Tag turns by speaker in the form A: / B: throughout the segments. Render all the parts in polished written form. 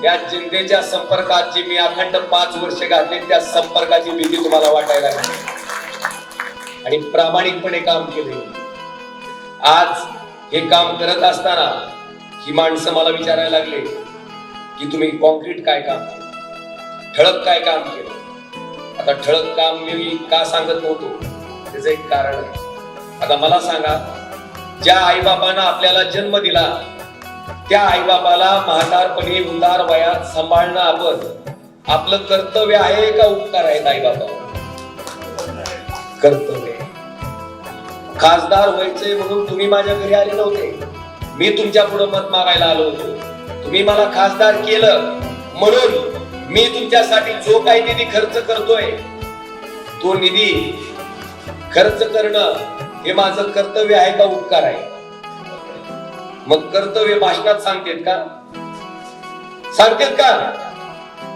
A: या जनतेच्या संपर्कात जी मी अखंड 5 वर्ष घातले त्या संपर्काची भीती तुम्हाला वाटायला लागली आणि प्रामाणिकपणे काम केले। आज हे काम करत असताना ही माणसं मला विचारायला लागले की तुम्ही कॉन्क्रीट काय काम केलं, ठळक काय काम केलं। आता ठळक काम मी का सांगत नव्हतो त्याचं एक कारण आहे। आता मला सांगा, ज्या आईबाबांना आपल्याला जन्म दिला त्या आईबाबाला म्हातारपणी उदार वयात सांभाळणं आपलं कर्तव्य आहे का उपकार आहेत आईबाबा? कर्तव्य। खासदार व्हायचंय म्हणून तुम्ही माझ्या घरी आले नव्हते, मी तुमच्या पुढे मत मागायला आलो होतो। तुम्ही मला खासदार केलं म्हणून मी तुमच्यासाठी जो काही निधी खर्च करतोय तो निधी खर्च करणं हे माझं कर्तव्य आहे का उपकार आहे? मग कर्तव्य भाषणात सांगतेत का? सांगतेत का?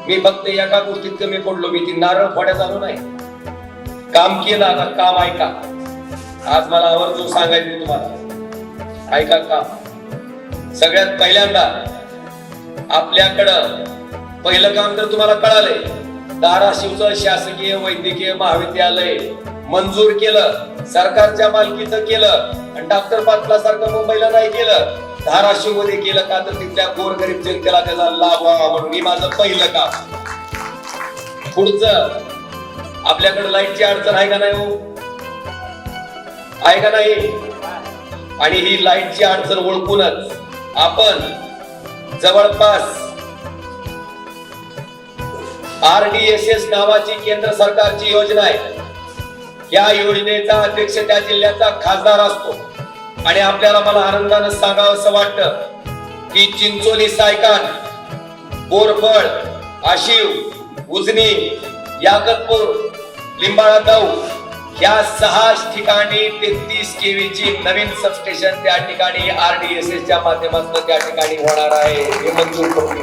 A: मी फक्त एका गोष्टीत कमी पडलो, मी ती नारळ फोड्यात आलो नाही, काम केलं। आता काम ऐका, आज मला आवर्जून सांगायचं तुम्हाला, ऐका काम। सगळ्यात पहिल्यांदा आपल्याकडं पहिलं काम तर तुम्हाला कळालंय, धाराशिवचं शासकीय वैद्यकीय महाविद्यालय मंजूर केलं, सरकारच्या मालकीचं केलं आणि डॉक्टर पाटला सारखं मुंबईला नाही केलं, धाराशिव मध्ये केलं का तर तिथल्या गोरगरीब जनतेला त्याचा लाभ व्हावा म्हणून। ही माझं पहिलं काम। पुढचं, आपल्याकडे लाईटची अडचण आहे का नाही हो? आहे का नाही? आणि ही लाईटची अडचण ओळखूनच आपण जवळपास RDSS नावाची केंद्र सरकारची योजना आहे, या योजनेचा अध्यक्ष त्या जिल्ह्याचा खासदार असतो आणि आपल्याला मला आनंदानं सांगावंसं वाटतं की चिंचोली, सायकान, बोरफळ, आशिव, उजनी, याकतपूर, लिंबाळा दौ या 6 ठिकाणी 33 kV ची नवीन सबस्टेशन त्या ठिकाणी RDSS च्या माध्यमातून त्या ठिकाणी होणार आहे, हे मंजूर करून